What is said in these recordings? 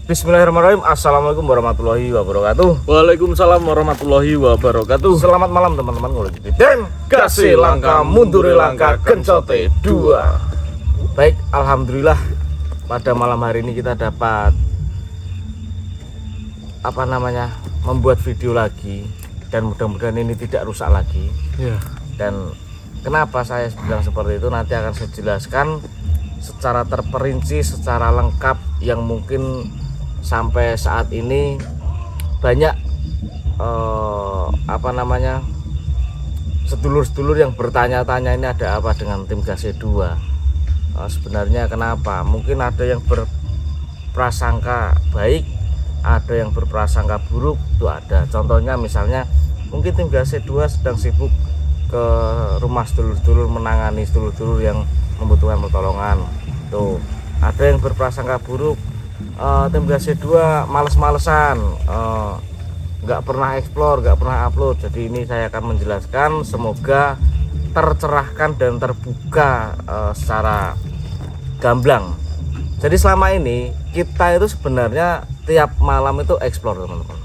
Bismillahirrahmanirrahim. Assalamualaikum warahmatullahi wabarakatuh. Waalaikumsalam warahmatullahi wabarakatuh. Selamat malam teman-teman. Dan kasih langkah munduri langkah gencote 2. Baik, alhamdulillah pada malam hari ini kita dapat membuat video lagi, dan mudah-mudahan ini tidak rusak lagi. Ya. Dan kenapa saya bilang seperti itu nanti akan saya jelaskan secara terperinci, secara lengkap, yang mungkin sampai saat ini banyak sedulur-sedulur yang bertanya-tanya ini ada apa dengan tim Gase 2. Sebenarnya kenapa? Mungkin ada yang berprasangka baik, ada yang berprasangka buruk, itu ada. Contohnya misalnya mungkin tim Gase 2 sedang sibuk ke rumah sedulur-sedulur menangani sedulur-sedulur yang membutuhkan pertolongan. Tuh, ada yang berprasangka buruk, tim Gase 2 males-malesan, nggak pernah explore, nggak pernah upload. Jadi ini saya akan menjelaskan, semoga tercerahkan dan terbuka secara gamblang. Jadi selama ini kita itu sebenarnya tiap malam itu explore, teman-teman,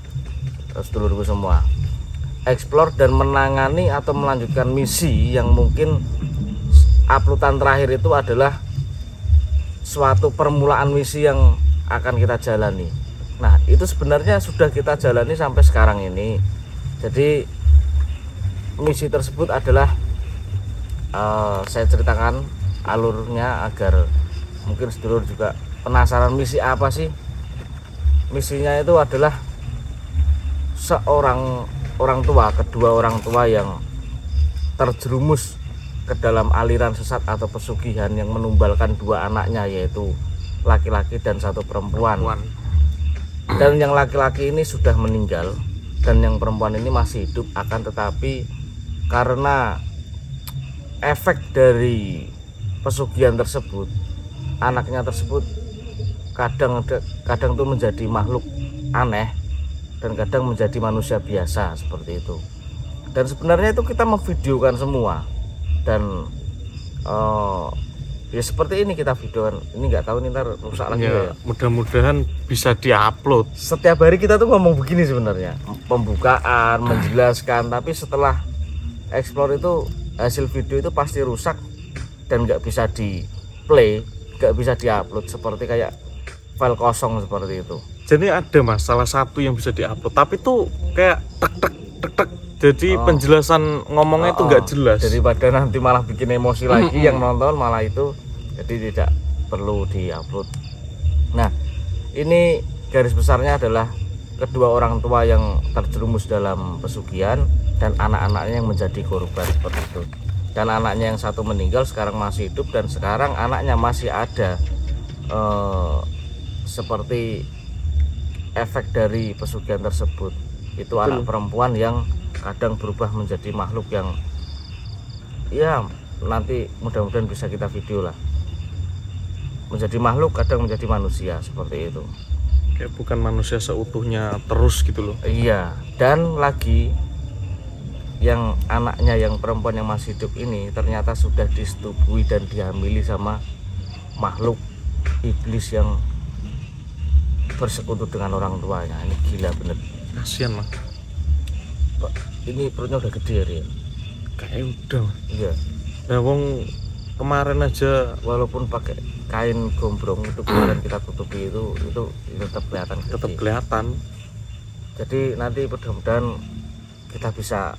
sedulurku semua, explore dan menangani atau melanjutkan misi yang mungkin uploadan terakhir itu adalah suatu permulaan misi yang akan kita jalani. Nah, itu sebenarnya sudah kita jalani sampai sekarang ini. Jadi misi tersebut adalah saya ceritakan alurnya agar mungkin sedulur juga penasaran misi apa sih. Misinya itu adalah seorang orang tua, kedua orang tua yang terjerumus ke dalam aliran sesat atau pesugihan yang menumbalkan dua anaknya, yaitu laki-laki dan satu perempuan. Dan yang laki-laki ini sudah meninggal dan yang perempuan ini masih hidup, akan tetapi karena efek dari pesugihan tersebut, anaknya tersebut kadang tuh menjadi makhluk aneh dan kadang menjadi manusia biasa seperti itu. Dan sebenarnya itu kita memvideokan semua, dan ya seperti ini kita videokan. Ini nggak tahu nih ntar rusak lagi ya. Mudah-mudahan bisa diupload. Setiap hari kita tuh ngomong begini sebenarnya, pembukaan, menjelaskan, tapi setelah explore itu hasil video itu pasti rusak dan nggak bisa di play, nggak bisa diupload, seperti kayak file kosong seperti itu. Jadi ada mas, salah satu yang bisa diupload, tapi tuh kayak tek. Jadi penjelasan ngomongnya itu nggak jelas. Daripada nanti malah bikin emosi lagi yang nonton malah itu, jadi tidak perlu diupload. Nah, ini garis besarnya adalah kedua orang tua yang terjerumus dalam pesugihan dan anak-anaknya yang menjadi korban seperti itu. Dan anaknya yang satu meninggal, sekarang masih hidup, dan sekarang anaknya masih ada seperti efek dari pesugihan tersebut. Itu anak perempuan yang kadang berubah menjadi makhluk yang ya nanti mudah-mudahan bisa kita video lah, menjadi makhluk kadang menjadi manusia seperti itu, kayak bukan manusia seutuhnya terus gitu loh. Iya. Dan lagi yang anaknya yang perempuan yang masih hidup ini ternyata sudah disetubui dan dihamili sama makhluk iblis yang bersekutu dengan orang tuanya. Ini gila bener, Kasian mas. Ini perutnya udah gede ya. Kayak udah. Iya. Nah wong kemarin aja Walaupun pakai kain gombrong itu kemarin kita tutupi itu tetap kelihatan gede. tetap kelihatan. Jadi nanti mudah-mudahan kita bisa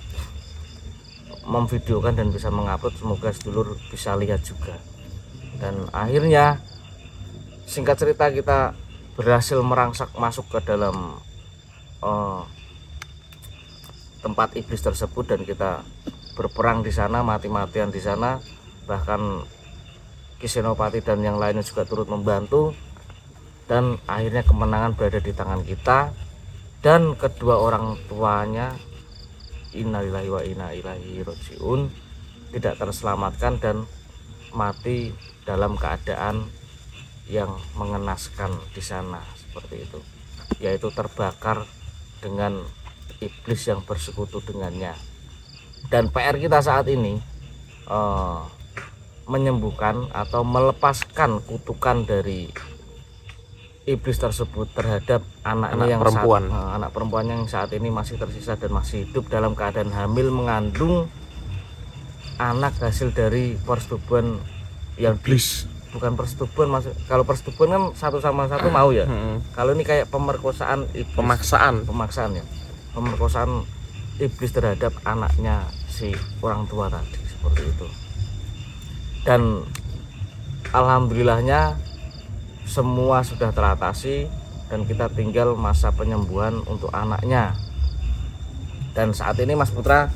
memvideokan dan bisa mengupload, semoga sedulur bisa lihat juga. Dan akhirnya singkat cerita kita berhasil merangsak masuk ke dalam tempat iblis tersebut, dan kita berperang di sana, mati-matian di sana. Bahkan Ki Senopati dan yang lainnya juga turut membantu, dan akhirnya kemenangan berada di tangan kita. Dan kedua orang tuanya, innalillahi wa inna ilaihi rajiun, tidak terselamatkan dan mati dalam keadaan yang mengenaskan di sana seperti itu, yaitu terbakar dengan iblis yang bersekutu dengannya. Dan PR kita saat ini menyembuhkan atau melepaskan kutukan dari iblis tersebut terhadap anaknya Anak yang perempuan. anak perempuannya yang saat ini masih tersisa dan masih hidup dalam keadaan hamil mengandung anak hasil dari persetubuhan yang Iblis. bukan persetubuhan maksud, kalau persetubuhan kan satu sama satu mau ya. Kalau ini kayak pemerkosaan iblis, pemaksaan ya, pemerkosaan iblis terhadap anaknya si orang tua tadi seperti itu. Dan alhamdulillahnya semua sudah teratasi dan kita tinggal masa penyembuhan untuk anaknya. Dan saat ini Mas Putra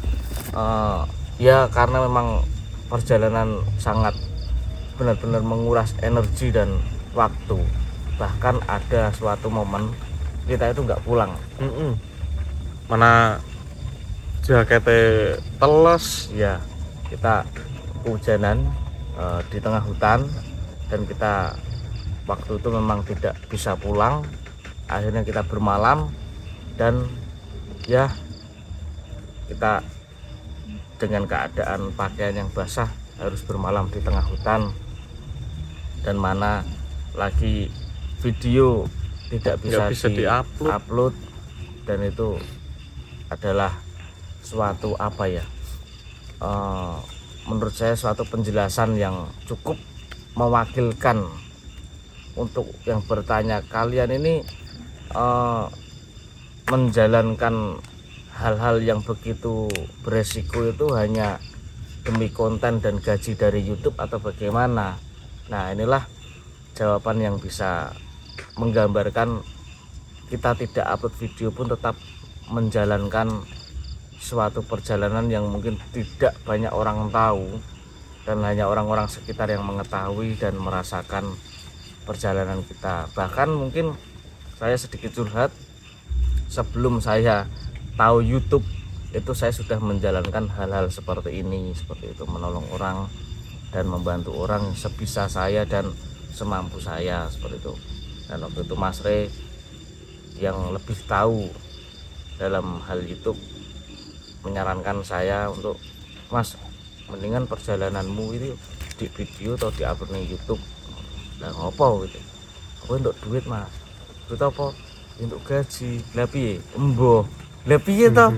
ya karena memang perjalanan sangat benar-benar menguras energi dan waktu, bahkan ada suatu momen kita itu nggak pulang. Mana jaketnya teles Ya, kita hujanan di tengah hutan dan kita waktu itu memang tidak bisa pulang. Akhirnya kita bermalam dan ya kita dengan keadaan pakaian yang basah harus bermalam di tengah hutan, dan mana lagi video tidak bisa di-upload, dan itu adalah suatu apa ya, menurut saya suatu penjelasan yang cukup mewakilkan untuk yang bertanya, kalian ini menjalankan hal-hal yang begitu beresiko itu hanya demi konten dan gaji dari YouTube atau bagaimana? Nah, inilah jawaban yang bisa menggambarkan kita tidak upload video pun tetap menjalankan suatu perjalanan yang mungkin tidak banyak orang tahu, dan hanya orang-orang sekitar yang mengetahui dan merasakan perjalanan kita. Bahkan mungkin saya sedikit curhat, sebelum saya tahu YouTube itu saya sudah menjalankan hal-hal seperti ini, seperti itu, menolong orang dan membantu orang sebisa saya dan semampu saya, seperti itu. Dan waktu itu Mas Re yang lebih tahu dalam hal YouTube menyarankan saya untuk, Mas, mendingan perjalananmu itu di video atau di upload di YouTube. Lah ngopo gitu? Apa untuk duit, Mas? Duit apa? Untuk gaji. Lah piye? Embo. Lah piye toh?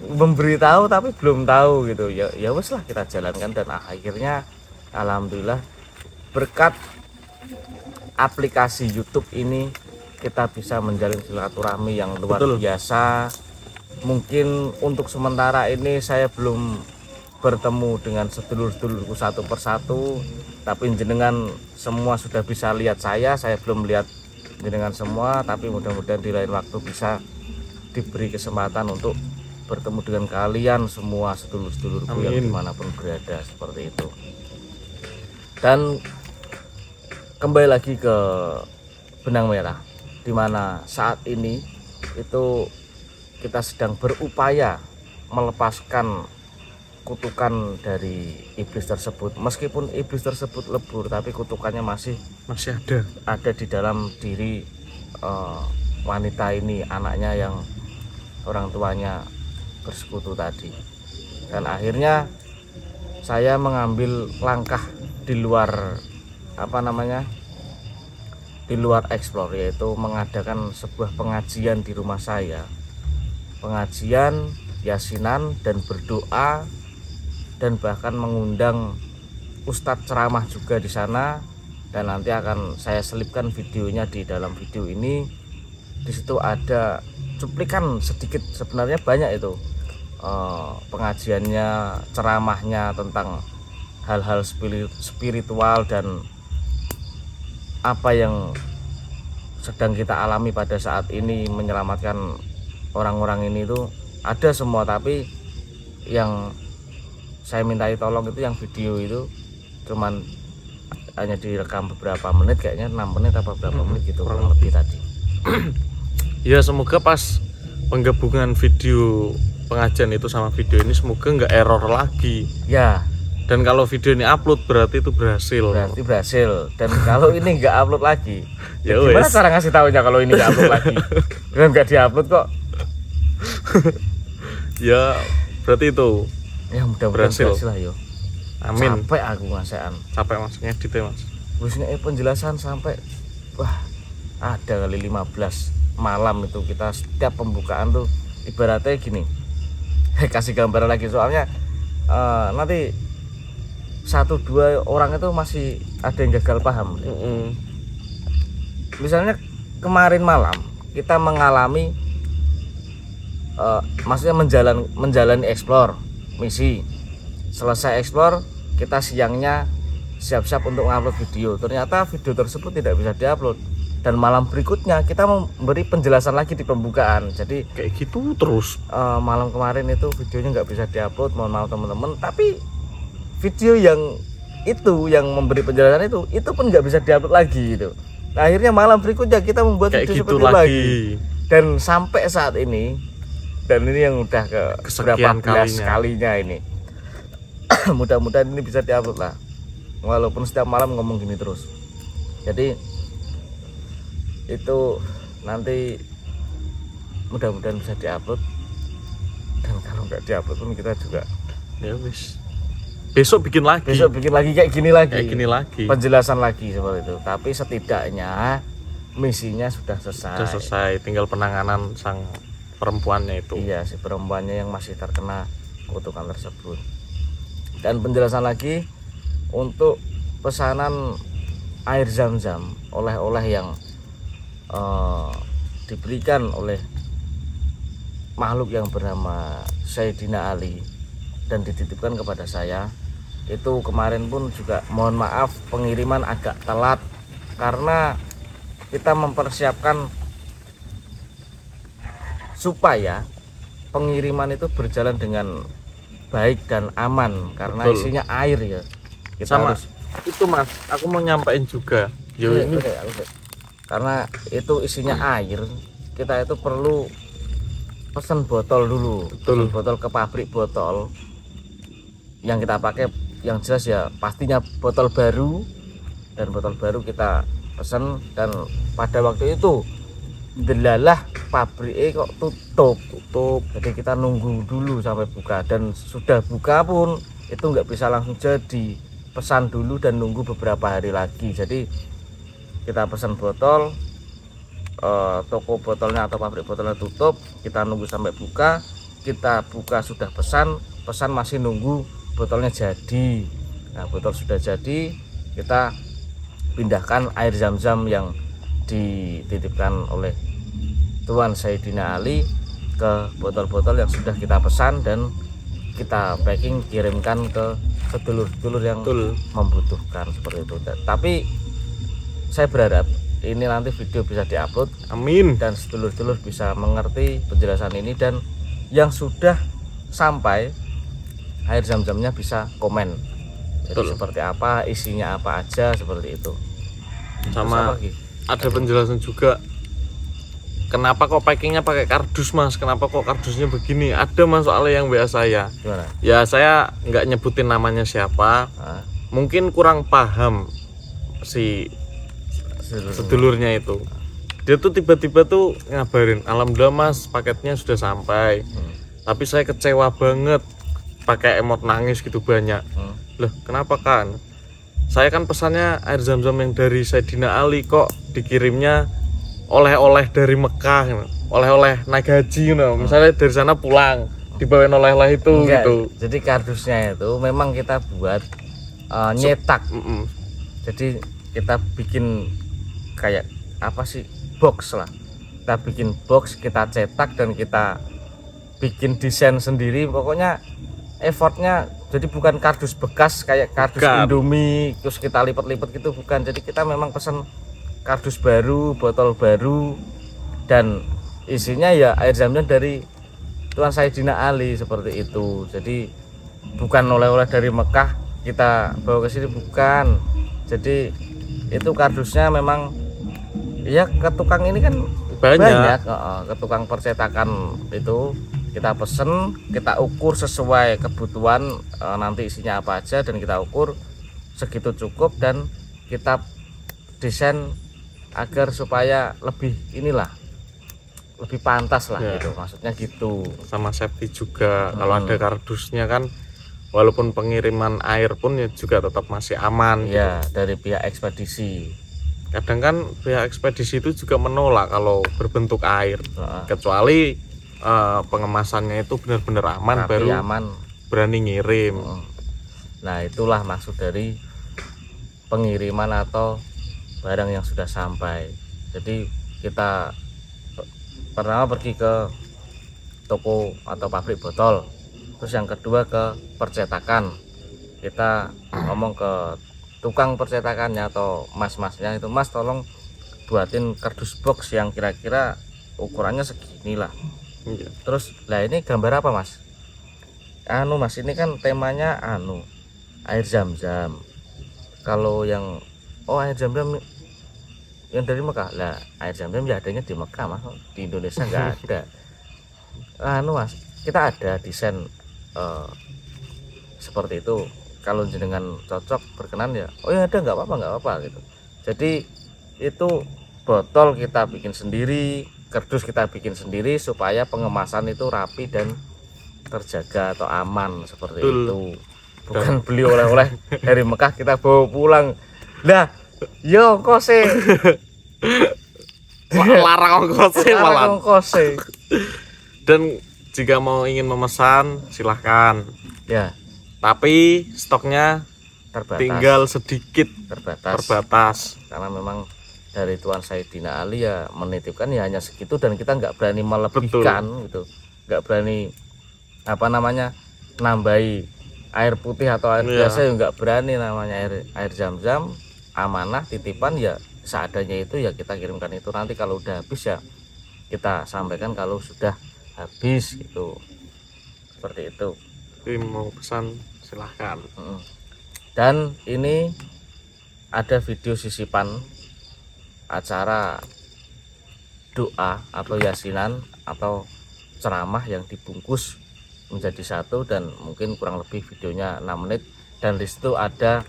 Memberitahu tapi belum tahu gitu. Ya wes lah, kita jalankan, dan akhirnya alhamdulillah berkat aplikasi YouTube ini kita bisa menjalin silaturahmi yang luar biasa. Mungkin untuk sementara ini saya belum bertemu dengan sedulur-sedulurku satu persatu, tapi jenengan semua sudah bisa lihat saya belum lihat jenengan semua, tapi mudah-mudahan di lain waktu bisa diberi kesempatan untuk bertemu dengan kalian semua sedulur-sedulurku yang dimanapun berada, seperti itu. Dan kembali lagi ke benang merah, dimana saat ini itu kita sedang berupaya melepaskan kutukan dari iblis tersebut. Meskipun iblis tersebut lebur, tapi kutukannya masih ada di dalam diri wanita ini, anaknya yang orang tuanya bersekutu tadi. Dan akhirnya saya mengambil langkah di luar di luar explore, yaitu mengadakan sebuah pengajian di rumah saya, pengajian yasinan dan berdoa, dan bahkan mengundang ustadz ceramah juga di sana. Dan nanti akan saya selipkan videonya di dalam video ini. Di situ ada cuplikan sedikit, sebenarnya banyak itu pengajiannya, ceramahnya tentang hal-hal spiritual dan apa yang sedang kita alami pada saat ini, menyelamatkan orang-orang ini itu ada semua. Tapi yang saya mintai tolong itu yang video itu cuman hanya direkam beberapa menit, kayaknya 6 menit apa berapa menit gitu, kurang lebih tadi. Ya semoga pas penggabungan video pengajian itu sama video ini semoga nggak error lagi ya. Dan kalau video ini upload berarti itu berhasil. Dan kalau ini nggak upload lagi, ya gimana cara ngasih tahunya kalau ini nggak upload lagi? Dan nggak diupload kok. Ya berarti itu ya mudah-mudahan berhasil lah yo. Amin. Sampai aku ngasean. Sampai maksudnya detail, Mas. Terusnya penjelasan sampai wah ada kali 15 malam itu kita setiap pembukaan tuh ibaratnya gini. Kasih gambaran lagi soalnya nanti 1-2 orang itu masih ada yang gagal paham. Misalnya kemarin malam kita mengalami maksudnya menjalani explore misi. Selesai explore, kita siangnya siap-siap untuk ngupload video. Ternyata video tersebut tidak bisa diupload. Dan malam berikutnya kita memberi penjelasan lagi di pembukaan. Jadi kayak gitu terus. Malam kemarin itu videonya nggak bisa diupload, mohon maaf teman-teman. Tapi video yang memberi penjelasan itu pun nggak bisa diupload lagi gitu. Nah, akhirnya malam berikutnya kita membuat kayak video gitu seperti lagi. Dan sampai saat ini, dan ini yang udah ke kesekian kalinya ini. Mudah-mudahan ini bisa diupload lah. Walaupun setiap malam ngomong gini terus. Jadi itu nanti mudah-mudahan bisa diupload, dan kalau nggak diupload pun kita juga ya wis besok bikin lagi kayak gini lagi penjelasan lagi seperti itu. Tapi setidaknya misinya sudah selesai, tinggal penanganan sang perempuannya itu. Iya, si perempuannya yang masih terkena kutukan tersebut. Dan penjelasan lagi untuk pesanan air zam-zam, oleh-oleh yang diberikan oleh makhluk yang bernama Sayyidina Ali dan dititipkan kepada saya. Itu kemarin pun juga mohon maaf pengiriman agak telat karena kita mempersiapkan supaya pengiriman itu berjalan dengan baik dan aman karena Betul. Isinya air ya. Kita sama harus itu Mas, aku mau nyampein juga. Ini karena itu isinya air, kita itu perlu pesan botol dulu. Pesan botol ke pabrik botol yang kita pakai, yang jelas ya pastinya botol baru, dan botol baru kita pesan. Dan pada waktu itu delalah pabriknya kok tutup, jadi kita nunggu dulu sampai buka. Dan sudah buka pun itu nggak bisa langsung jadi, pesan dulu dan nunggu beberapa hari lagi. Jadi kita pesan botol, toko botolnya atau pabrik botolnya tutup, kita nunggu sampai buka. Kita buka sudah pesan masih nunggu botolnya jadi. Nah, botol sudah jadi, kita pindahkan air zam-zam yang dititipkan oleh Tuan Sayyidina Ali ke botol-botol yang sudah kita pesan dan kita packing, kirimkan ke sedulur-sedulur yang membutuhkan seperti itu. Tapi saya berharap ini nanti video bisa diupload, amin, dan sedulur-sedulur bisa mengerti penjelasan ini, dan yang sudah sampai air zam-zamnya bisa komen. Jadi seperti apa, isinya apa aja, seperti itu. Sama ada penjelasan juga kenapa kok packingnya pakai kardus Mas, kenapa kok kardusnya begini. Ada Mas soalnya yang WA saya. Gimana? Ya saya nggak nyebutin namanya siapa, mungkin kurang paham si sedulurnya itu. Dia tuh tiba-tiba tuh ngabarin, alhamdulillah Mas paketnya sudah sampai. Tapi saya kecewa banget, pakai emot nangis gitu banyak. Loh kenapa kan? Saya kan pesannya air zam-zam yang dari Sayyidina Ali, kok dikirimnya oleh-oleh dari Mekah, oleh-oleh naik haji, misalnya dari sana pulang dibawain oleh-oleh itu. Enggak, gitu. Jadi kardusnya itu memang kita buat nyetak. Jadi kita bikin kayak apa sih, box lah. Kita bikin box, kita cetak, dan kita bikin desain sendiri. Pokoknya effortnya jadi bukan kardus bekas kayak kardus Indomie terus kita lipat-lipat gitu, bukan. Jadi kita memang pesan kardus baru, botol baru, dan isinya ya air zam-zam dari Tuan Sayyidina Ali seperti itu. Jadi bukan oleh-oleh dari Mekah kita bawa ke sini, bukan. Jadi itu kardusnya memang ya ke tukang ini kan banyak. Ke tukang percetakan itu kita pesen, kita ukur sesuai kebutuhan, nanti isinya apa aja, dan kita ukur segitu cukup, dan kita desain agar supaya lebih lebih pantas lah gitu, maksudnya gitu. Sama safety juga. Kalau ada kardusnya kan walaupun pengiriman air pun ya juga tetap masih aman ya gitu. Dari pihak ekspedisi kadang kan pihak ekspedisi itu juga menolak kalau berbentuk air, kecuali pengemasannya itu benar-benar aman, rapi, baru aman, berani ngirim. Nah itulah maksud dari pengiriman atau barang yang sudah sampai. Jadi kita pertama pergi ke toko atau pabrik botol, terus yang kedua ke percetakan, kita ngomong ke tukang percetakannya atau mas-masnya itu, mas tolong buatin kardus box yang kira-kira ukurannya segini lah. Terus lah ini gambar apa mas? Anu mas, ini kan temanya anu air zam-zam. Kalau yang air zam-zam yang dari Mekah lah, air zam-zam ya adanya di Mekah mas, di Indonesia nggak ada. Anu mas, kita ada desain seperti itu. Kalau jenengan cocok berkenan ya, oh ya ada, nggak apa-apa gitu. Jadi itu botol kita bikin sendiri, kardus kita bikin sendiri supaya pengemasan itu rapi dan terjaga atau aman seperti itu. Bukan beli oleh-oleh dari Mekah kita bawa pulang. Lah, yo ongkose. Larang ongkose malah. Ongkose. Dan jika mau ingin memesan silahkan. Ya. Tapi stoknya terbatas. Tinggal sedikit, terbatas. Karena memang dari Tuan Saidina Ali ya menitipkan ya hanya segitu, dan kita nggak berani melebihkan gitu. Nggak berani apa namanya nambahi air putih atau air biasa, ya nggak berani. Namanya air zam-zam amanah titipan, ya seadanya itu ya kita kirimkan itu. Nanti kalau udah habis ya kita sampaikan kalau sudah habis gitu, seperti itu. Jadi mau pesan silahkan. Dan ini ada video sisipan acara doa atau yasinan atau ceramah yang dibungkus menjadi satu, dan mungkin kurang lebih videonya 6 menit, dan di situ ada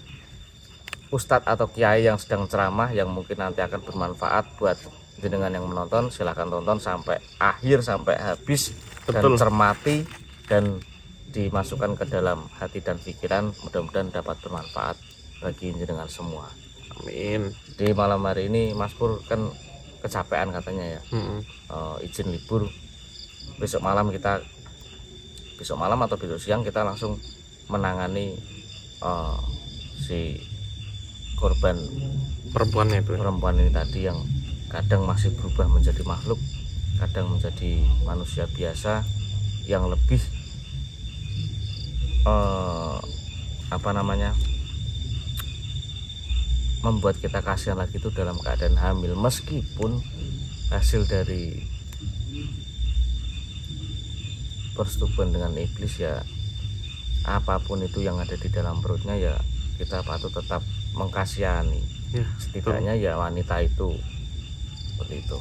ustadz atau kiai yang sedang ceramah yang mungkin nanti akan bermanfaat buat jenengan yang menonton. Silahkan tonton sampai akhir, sampai habis. Betul. Dan cermati dan dimasukkan ke dalam hati dan pikiran, mudah-mudahan dapat bermanfaat bagi jenengan semua. Amin. Di malam hari ini Mas Pur kan kecapean katanya ya, izin libur. Besok malam atau besok siang kita langsung menangani si korban perempuan ini tadi, yang kadang masih berubah menjadi makhluk, kadang menjadi manusia biasa yang lebih membuat kita kasihan lagi itu dalam keadaan hamil, meskipun hasil dari persetubuhan dengan iblis ya, apapun itu yang ada di dalam perutnya ya kita patut tetap mengkasihani ya, setidaknya betul. Ya wanita itu seperti itu,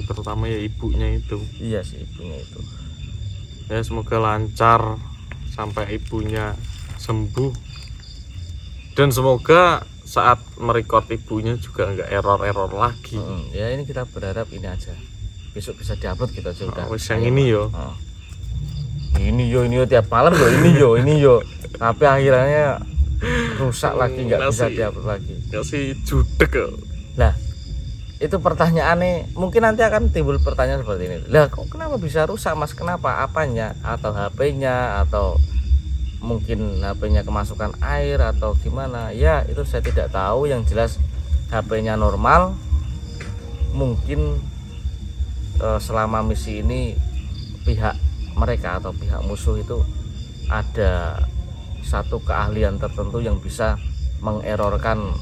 terutama ya ibunya itu. Iya sih, ibunya itu ya, semoga lancar sampai ibunya sembuh, dan semoga saat merekord ibunya juga nggak error lagi. Ya ini kita berharap ini aja besok bisa diupload, kita aja udah. Yang ini yo. Ini yo tiap malam yo ini yo. Tapi akhirnya rusak lagi, nggak bisa diupload lagi. Kasih judek yo. Nah, itu pertanyaannya mungkin nanti akan timbul pertanyaan seperti ini. Lah kok kenapa bisa rusak mas? Kenapa? Apanya? Atau HP-nya, atau mungkin HP-nya kemasukan air atau gimana? Ya itu saya tidak tahu. Yang jelas HP-nya normal. Mungkin selama misi ini pihak mereka atau pihak musuh itu ada satu keahlian tertentu yang bisa mengerorkan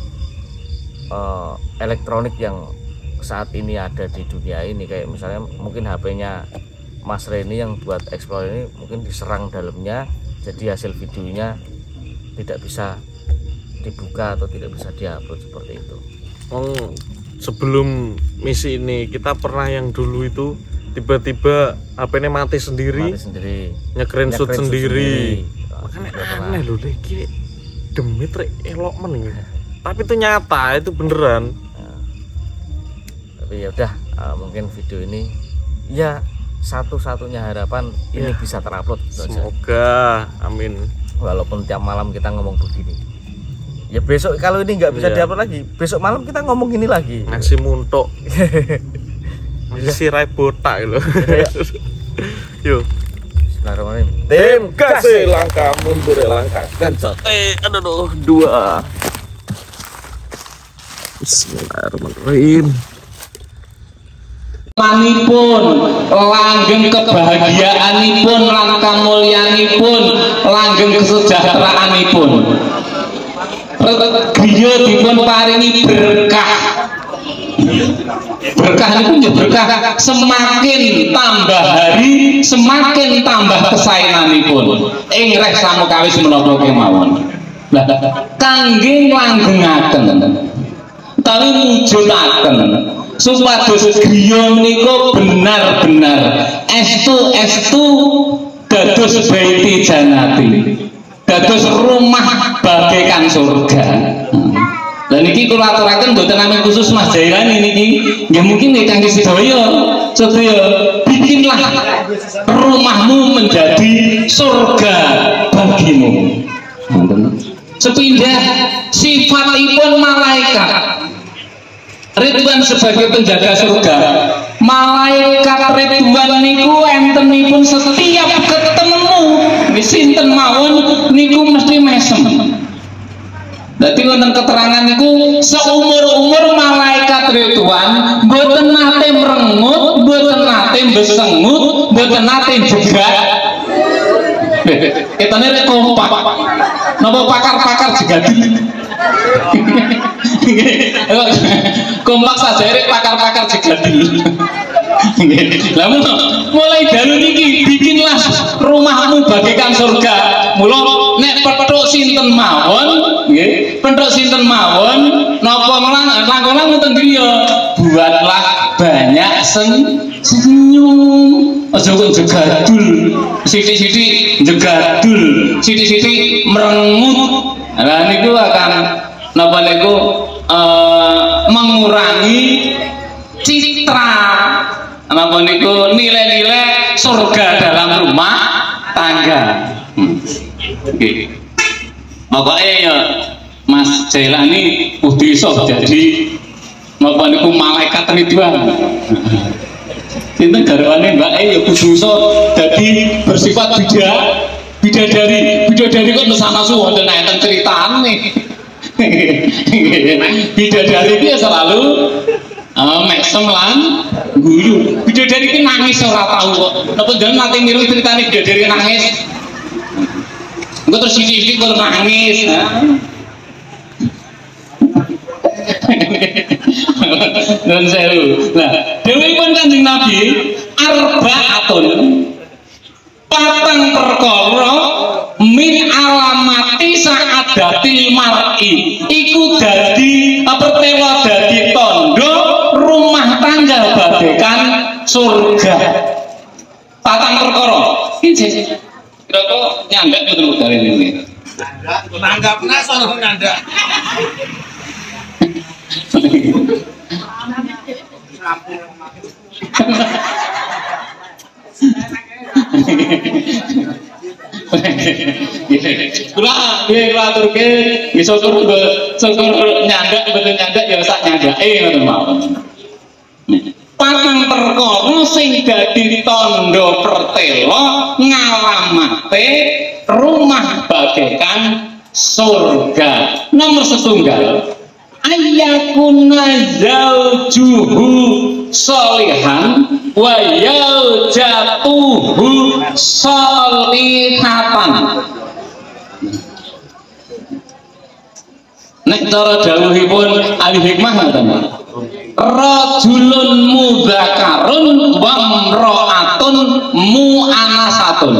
elektronik yang saat ini ada di dunia ini. Kayak misalnya mungkin HP-nya Mas Reni yang buat Explore ini mungkin diserang dalamnya, jadi hasil videonya tidak bisa dibuka atau tidak bisa diupload seperti itu. Sebelum misi ini kita pernah yang dulu itu tiba-tiba HP-nya mati sendiri, nge-screenshot sendiri. Makanya aneh loh deh, demi elok men. Tapi itu nyata, itu beneran. Tapi ya udah, mungkin video ini ya satu-satunya harapan ini bisa terupload. Semoga, amin. Walaupun tiap malam kita ngomong begini. Ya besok kalau ini nggak bisa Iya. diupload lagi, besok malam kita ngomong ini lagi. Nasi muntok. Nasi rai botak lho. Yuk. Bismillahirrahmanirrahim. Tim kasih langkah mundur langkah kencot. Aduh, 2. Bismillahirrahmanirrahim. Manipun langgeng kebahagiaanipun lan kamulyanipun langgeng kesejahteraanipun griya dipun paringi berkah niku berkah semakin tambah hari semakin tambah kesaenanipun ing reh samukawis menapa kemawon kangge langgengaken utawi mujudaken supados griya menika benar-benar estu dados baiti janati dados rumah bagaikan surga. Lah niki kula aturaken mboten namung khusus Mas Jailani niki nggih mungkin nek kangge sedaya bikinlah rumahmu menjadi surga bagimu. Sepindah sifatipun malaikat Ridwan sebagai penjaga surga. Malaikat Ridwan niku entenipun setiap ketemu sinten mawon niku mesti mesem. Dadi wonten keterangan niku seumur-umur malaikat Ridwan mboten nate merengut, mboten nate besengut, mboten nate jegat. Ketane rek kompak. Napa pakar-pakar jegadi? Kompak saja rek pakar-pakar jegadi. Lah mulai dalu niki bikinlah rumahmu bagaikan surga. Mula nek petuk sinten mawon nggih, petuk sinten mawon napa langkung ngoten griya, buatlah banyak senyum. Aja kok jegadul, sithik-sithik jegadul, sithik-sithik merengut. Lah niku akan napa niku mengurangi citra napa niku nilai-nilai surga dalam rumah tangga. Oke. Pokoke ya Mas Jailani kudu iso jadi napa niku malaikat Ridwan. Sinten garwane Mbak ya kudu iso dadi bersifat bidadari kok nesu wonten enten critane. Bidadari iki ya selalu mesem lan guyu. Bidadari ki nangis ora tau kok. Napa jenengan nate miru critane bidadari nangis? Engko terus sithik-sithik kok nangis. Non sewu. Nah, dawuhipun Kanjeng Nabi arbaatun patang perkara min alamati saadatil mar'i iku dadi pertela dadi tondo rumah tangga bagaikan surga. Patang perkara iki kira-kira nyandak betul dari ini. Nanggapna sono nyandak. Kula aturke syukur nyandak betul nyandak ya sak nyandake ngoten mawon. Patang perkara sing dadi tandha pertela ngalamate rumah bagaikan surga. Nomor setunggal ayyakuna zaujuhu sholihan wa yaujatuhu sholihatan. Nek cara dawuhipun ahli hikmah ngoten. Rajulun mudzakarun wa imra'atun mu'anasatun.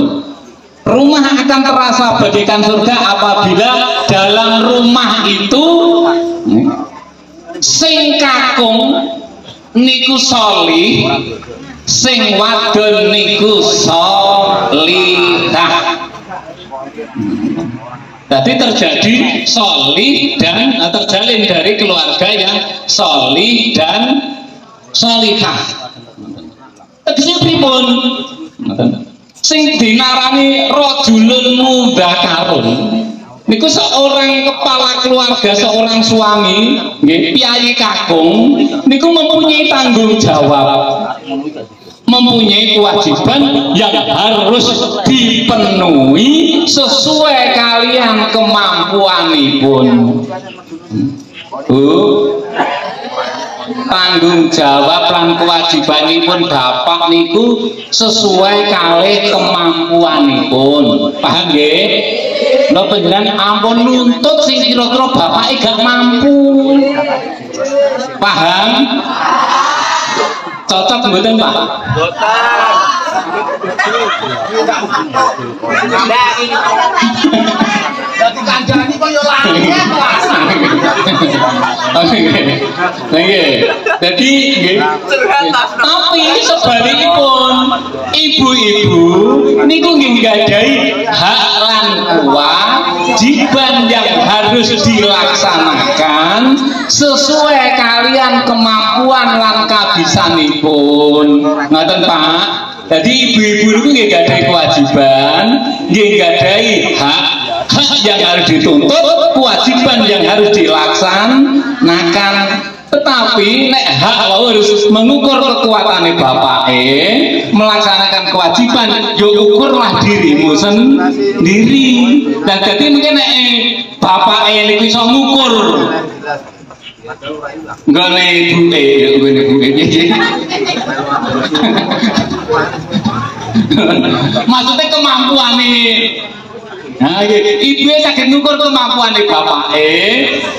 Rumah akan terasa bagaikan surga apabila dalam rumah itu sing kakung niku sholih, sing wadon niku sholihah. Jadi terjadi sholih dan terjalin dari keluarga yang sholih dan sholihah. Tegesipun pripun? Sing dinarani rajulun mudzakarun Niku seorang kepala keluarga, seorang suami, nggih, Piyayi Kakung, niku mempunyai tanggung jawab, mempunyai kewajiban yang harus dipenuhi sesuai kalian kemampuanipun. Bu, tanggung jawab lan kewajibanipun bapak niku sesuai kalih kemampuanipun. Paham nggih? Lha panjenengan ampun nuntut sing kira-kira bapake gak mampu. Paham? Cocok mboten, Pak? Dadi kancane koyo langit lah. Jadi tapi sebalikipun ibu-ibu niku nggih nggadahi hak lan kewajiban yang harus dilaksanakan sesuai kalian kemampuan lan kabisanipun. Ngoten, Pak. Jadi ibu-ibu niku nggih nggadahi kewajiban, nggih nggadahi hak yang harus dituntut, kewajiban yang harus dilaksanakan. Tetapi nek hak harus mengukur kekuatannya bapake, melaksanakan kewajiban, yo ukurlah dirimu sendiri. Dan jadi mungkin nek bapake niku iso ngukur nggone ibuke, maksudnya kemampuan nah, ibu sakit ngukur kemampuan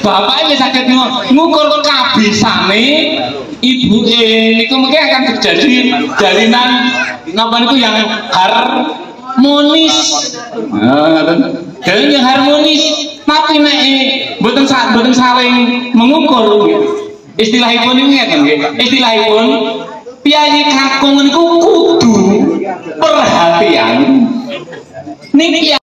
bapaknya sakit ngukur kabisane ibu itu mungkin akan terjadi jalinan apa itu yang harmonis. Jadi yang harmonis tapi nek mboten saling mengukur. Istilahipun ini kan istilahipun Piyayi Kakung niku kudu perhatian niki